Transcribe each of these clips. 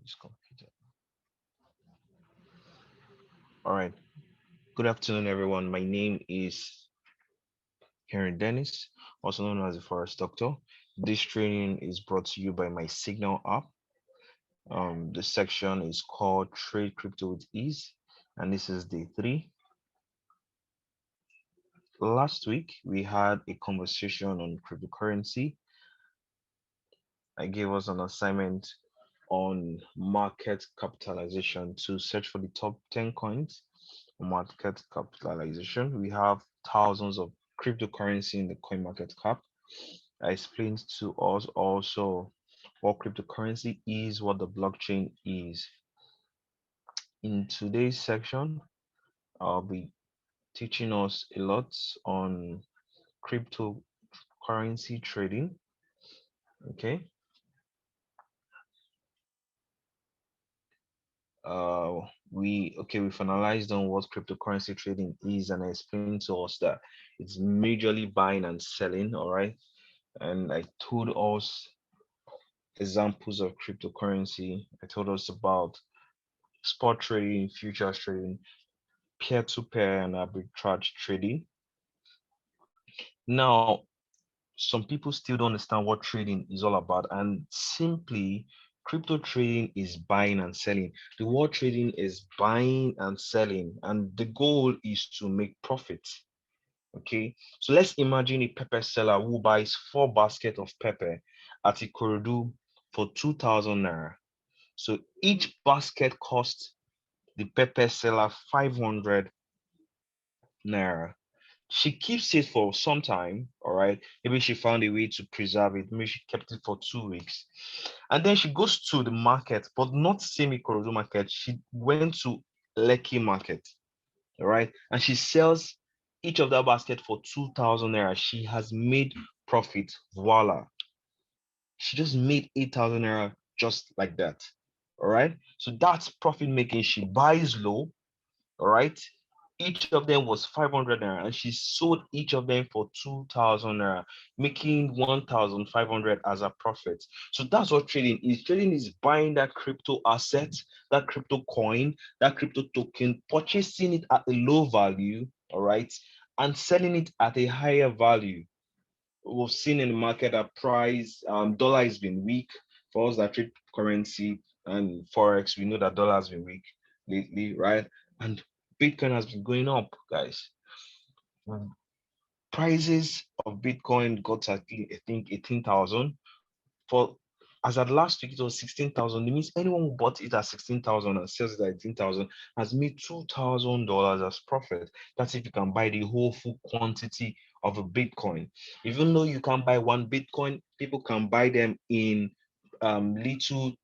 It's computer. All right. Good afternoon, everyone. My name is Henry Dennis, also known as the Forest Doctor. This training is brought to you by my Signal app. The section is called Trade Crypto with Ease, and this is day 3. Last week, we had a conversation on cryptocurrency. I gave us an assignment on market capitalization to search for the top 10 coins on market capitalization. We have thousands of cryptocurrency in the coin market cap. I explained to us also what cryptocurrency is, what the blockchain is. In today's section, I'll be teaching us a lot on cryptocurrency trading. Okay. uh we've analyzed on what cryptocurrency trading is, and I explained to us that it's majorly buying and selling. All right. And I told us examples of cryptocurrency. I told us about spot trading, futures trading, peer-to-peer and arbitrage trading. Now, some people still don't understand what trading is all about, and simply crypto trading is buying and selling. The word trading is buying and selling, and the goal is to make profit. Okay, so let's imagine a pepper seller who buys 4 baskets of pepper at Ikorodu for 2,000 naira. So each basket costs the pepper seller 500 naira. She keeps it for some time. All right, maybe she found a way to preserve it. Maybe she kept it for 2 weeks, and then she goes to the market, but not same Ikorodu market. She went to Lekki market. All right, and she sells each of that basket for 2,000 naira. She has made profit. Voila, she just made 8,000 naira just like that. All right, so that's profit making. She buys low. All right, each of them was 500 naira, and she sold each of them for 2,000 naira, making 1,500 as a profit. So that's what trading is. Trading is buying that crypto asset, that crypto coin, that crypto token, purchasing it at a low value, all right, and selling it at a higher value. We've seen in the market that price, dollar has been weak. For us that trade currency and forex, we know that dollar has been weak lately, right? And Bitcoin has been going up, guys. Mm. Prices of Bitcoin got to, I think, 18,000. For as at last week, it was 16,000. It means anyone who bought it at 16,000 and sells it at 18,000 has made $2,000 as profit. That's if you can buy the whole full quantity of a Bitcoin. Even though you can buy one Bitcoin, people can buy them in little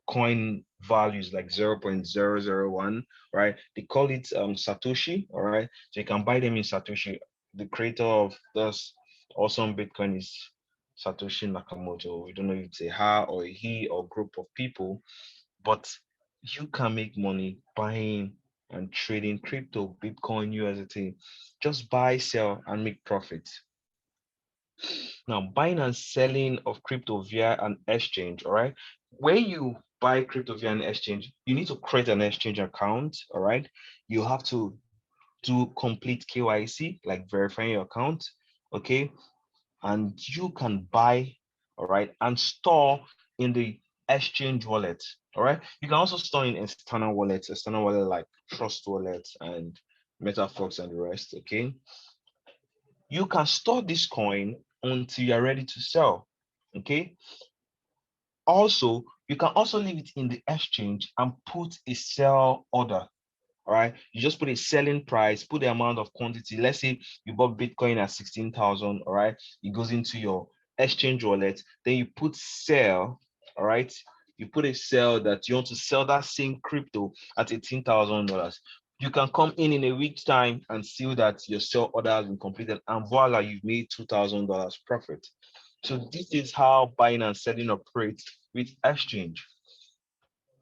coin values like 0.001, right? They call it Satoshi, all right? So you can buy them in Satoshi. The creator of this awesome Bitcoin is Satoshi Nakamoto. We don't know if it's a her or a he or group of people, but you can make money buying and trading crypto, Bitcoin, USDT. Just buy, sell, and make profit. Now, buying and selling of crypto via an exchange, all right? When you buy crypto via an exchange, you need to create an exchange account, all right? You have to do complete KYC, like verifying your account, okay? And you can buy, all right, and store in the exchange wallet, all right? You can also store in external wallet like Trust Wallet and MetaFox and the rest, okay? You can store this coin until you're ready to sell, okay? Also, you can also leave it in the exchange and put a sell order. All right, you just put a selling price, put the amount of quantity. Let's say you bought Bitcoin at 16,000. All right, it goes into your exchange wallet. Then you put sell. All right, you put a sell that you want to sell that same crypto at $18,000. You can come in a week's time and see that your sell order has been completed, and voila, you've made $2,000 profit. So this is how buying and selling operates with exchange.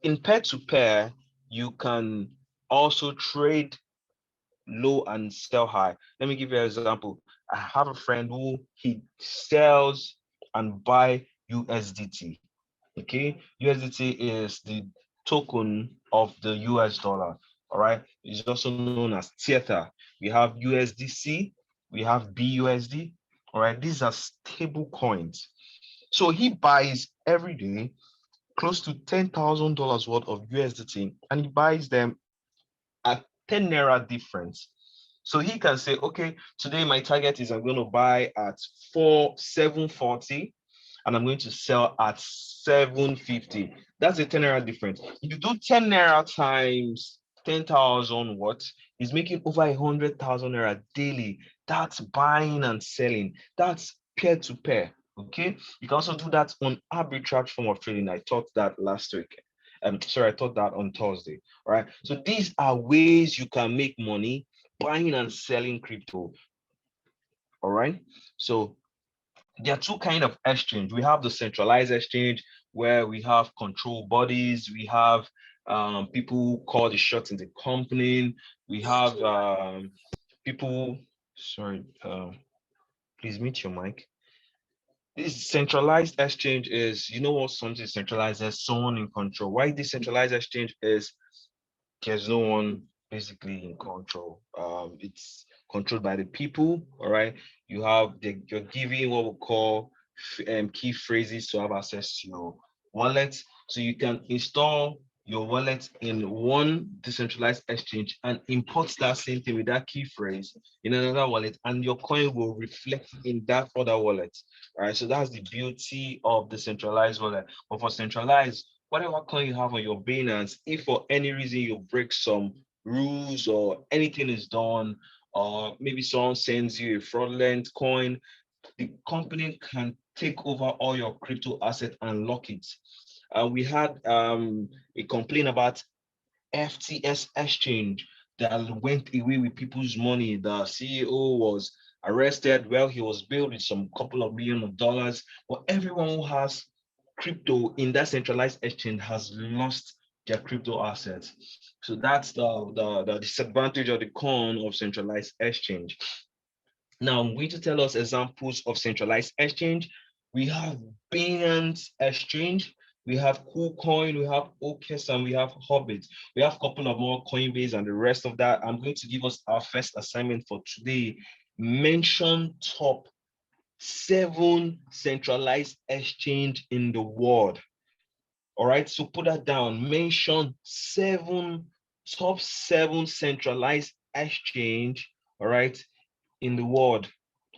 In peer-to-peer, you can also trade low and sell high. Let me give you an example. I have a friend who he sells and buy USDT. Okay, USDT is the token of the US dollar. All right, it's also known as Tether. We have USDC, we have BUSD. All right, these are stable coins. So he buys every day close to $10,000 worth of USDT, and he buys them at 10 naira difference. So he can say, okay, today my target is I'm going to buy at 740 and I'm going to sell at 750. That's a 10 naira difference. If you do 10 naira times 10,000 what is making over 100,000 naira daily. That's buying and selling. That's peer to peer. Okay. You can also do that on arbitrage form of trading. I taught that last week. Sorry, I taught that on Thursday. All right. So these are ways you can make money buying and selling crypto. All right. So there are two kind of exchange. We have the centralized exchange where we have control bodies. We have people who call the shots in the company. We have people. Sorry, please mute your mic. This centralized exchange is, you know what something centralized as someone in control. Why decentralized exchange is there's no one basically in control. It's controlled by the people. All right. You're giving what we call key phrases to have access to your wallet. So you can install your wallet in one decentralized exchange and import that same thing with that key phrase in another wallet, and your coin will reflect in that other wallet. All right. So that's the beauty of decentralized wallet. But for centralized, whatever coin you have on your Binance, if for any reason you break some rules or anything is done, or maybe someone sends you a fraudulent coin, the company can take over all your crypto asset and lock it. We had a complaint about FTS Exchange that went away with people's money. The CEO was arrested. Well, he was billed with some couple of million of dollars. But everyone who has crypto in that centralized exchange has lost their crypto assets. So that's the disadvantage or the con of centralized exchange. Now, I'm going to tell us examples of centralized exchange. We have Binance Exchange, we have KuCoin, we have OKS, and we have Hobbit. We have a couple of more Coinbase and the rest of that. I'm going to give us our first assignment for today. Mention top 7 centralized exchange in the world. All right, so put that down. Mention top 7 centralized exchange. All right, in the world.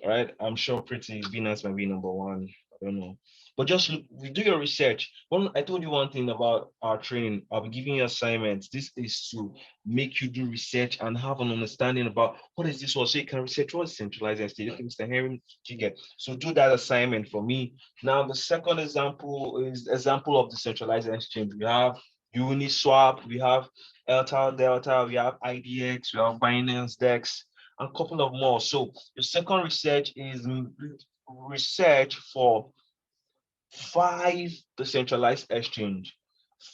All right, I'm sure Pretty Venus might be number one. I don't know, but just look, do your research. I told you one thing about our training. I'll be giving you assignments. This is to make you do research and have an understanding about what is this one, so you can research what's centralized and state. Okay, Mr. Henry, you get. So do that assignment for me. Now, the second example is example of the centralized exchange. We have Uniswap, we have Elta Delta, we have IDX, we have Binance Dex, and a couple of more. So the second research is research for 5 decentralized exchange.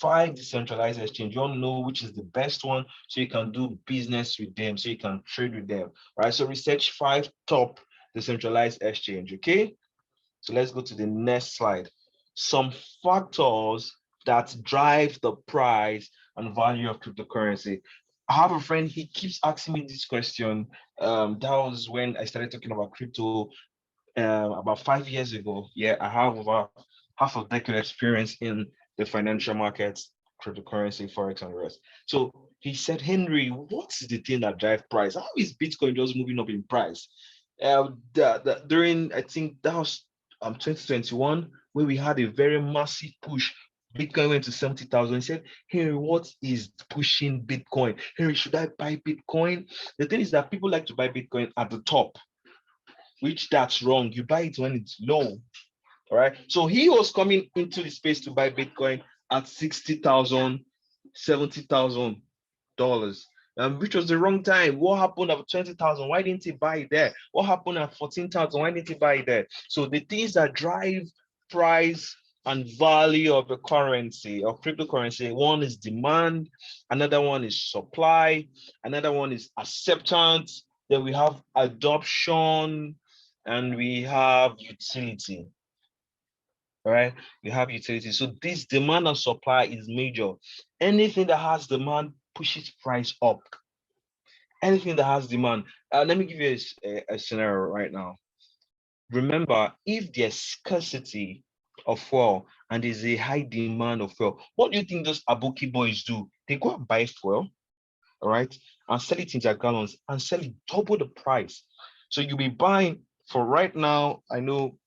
5 decentralized exchange. You want to know which is the best one so you can do business with them, so you can trade with them. All right. So research 5 top decentralized exchange. Okay. So let's go to the next slide. Some factors that drive the price and value of cryptocurrency. I have a friend, he keeps asking me this question. That was when I started talking about crypto about 5 years ago. Yeah, I have over half a decade experience in the financial markets, cryptocurrency, forex, and the rest. So he said, Henry, what's the thing that drives price? How is Bitcoin just moving up in price? During I think that was 2021 where we had a very massive push. Bitcoin went to 70,000. He said, Henry, what is pushing Bitcoin? Henry, should I buy Bitcoin? The thing is that people like to buy Bitcoin at the top, which that's wrong. You buy it when it's low. All right. So he was coming into the space to buy Bitcoin at 60,000, $70,000, which was the wrong time. What happened at 20,000? Why didn't he buy it there? What happened at 14,000? Why didn't he buy it there? So the things that drive price and value of the currency, of cryptocurrency, one is demand, another one is supply, another one is acceptance, then we have adoption, and we have utility. All right, we have utilities. So this demand and supply is major. Anything that has demand pushes price up. Anything that has demand. Let me give you a scenario right now. Remember, if there's scarcity of fuel and there's a high demand of fuel, what do you think those Abuki boys do? They go and buy fuel, all right, and sell it in their gallons and sell it double the price. So you'll be buying for right now. I know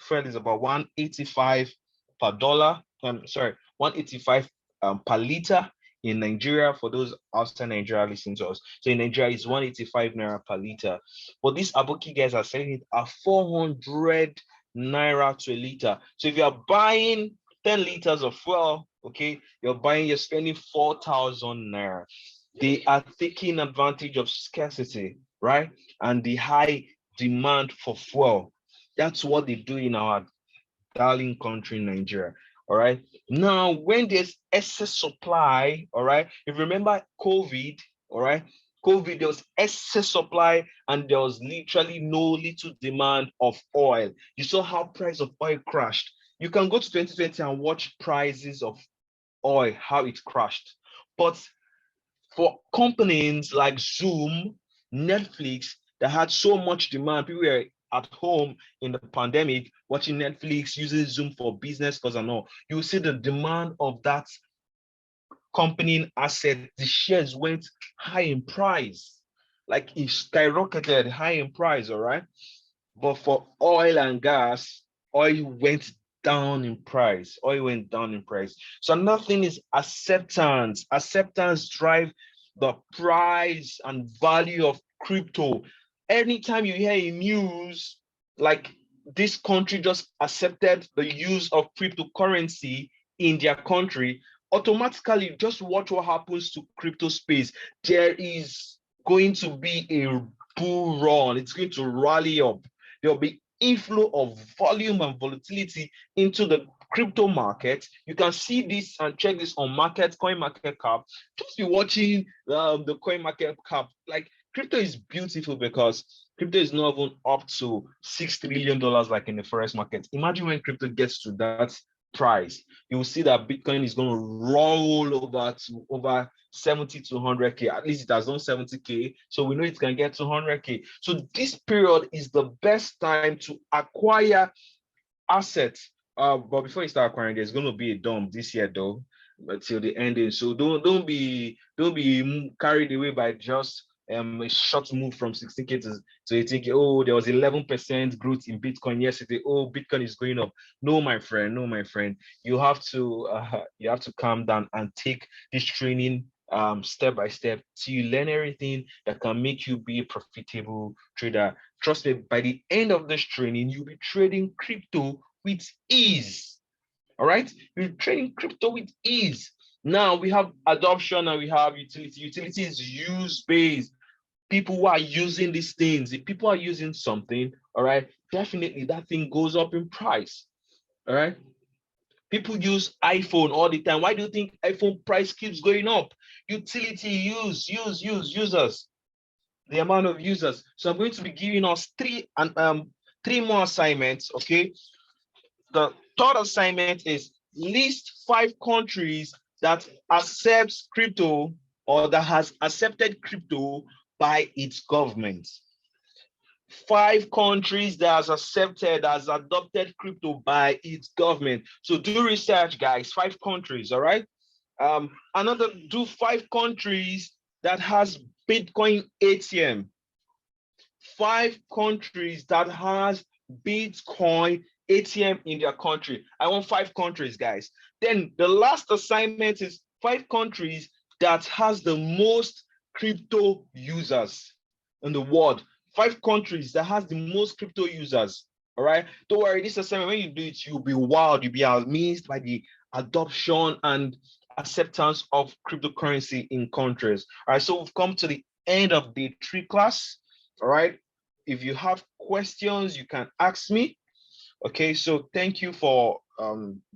fuel is about 185 per dollar. I'm sorry, 185 per liter in Nigeria. For those outside Nigeria listening to us, so in Nigeria it's 185 naira per liter. But these Aboki guys are selling it at 400 naira to a liter. So if you are buying 10 liters of fuel, okay, you're spending 4,000 naira. They are taking advantage of scarcity, right? And the high demand for fuel. That's what they do in our darling country, Nigeria. All right. Now, when there's excess supply, all right, if you remember COVID, all right, COVID, there was excess supply and there was literally no little demand of oil. You saw how price of oil crashed. You can go to 2020 and watch prices of oil, how it crashed. But for companies like Zoom, Netflix, that had so much demand, people were at home in the pandemic watching Netflix, using Zoom for business calls and all. You see the demand of that company asset, the shares went high in price, like it skyrocketed high in price, all right? But for oil and gas, oil went down in price. Oil went down in price. So nothing is acceptance. Acceptance drive the price and value of crypto. Anytime you hear in news, like this country just accepted the use of cryptocurrency in their country, automatically just watch what happens to crypto space. There is going to be a bull run. It's going to rally up. There'll be inflow of volume and volatility into the crypto market. You can see this and check this on coin market cap. Just be watching the coin market cap. Like crypto is beautiful because crypto is not even up to $6 trillion like in the forex market. Imagine when crypto gets to that price, you will see that Bitcoin is going to roll over to over 70 to 100K. At least it has done 70K. So we know it can get to 100K. So this period is the best time to acquire assets. But before you start acquiring, there's going to be a dump this year though, but till the ending. So don't be carried away by just a short move from 16K to 18K. Oh, there was 11% growth in Bitcoin yesterday. Oh, Bitcoin is going up. No, my friend. No, my friend. You have to calm down and take this training step by step till you learn everything that can make you be a profitable trader. Trust me, by the end of this training, you'll be trading crypto with ease. All right, you're trading crypto with ease. Now we have adoption and we have utility. Utility is use based. People who are using these things, if people are using something, all right, definitely that thing goes up in price. All right. People use iPhone all the time. Why do you think iPhone price keeps going up? Utility users, the amount of users. So I'm going to be giving us three more assignments. Okay. The third assignment is list 5 countries that accepts crypto or that has accepted crypto by its government. 5 countries that has adopted crypto by its government. So do research, guys. 5 countries, all right. Another do 5 countries that has Bitcoin ATM. 5 countries that has Bitcoin ATM in their country. I want 5 countries, guys. Then the last assignment is 5 countries that has the most crypto users in the world. 5 countries that has the most crypto users. All right. Don't worry, this assignment, when you do it, you'll be wild. You'll be amazed by the adoption and acceptance of cryptocurrency in countries. All right. So we've come to the end of day 3 class. All right. If you have questions, you can ask me. Okay. So thank you for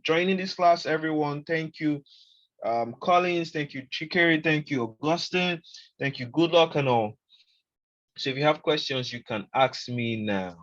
joining this class, everyone. Thank you, Collins. Thank you, Chikeri. Thank you, Augustine. Thank you. Good luck and all. So if you have questions, you can ask me now.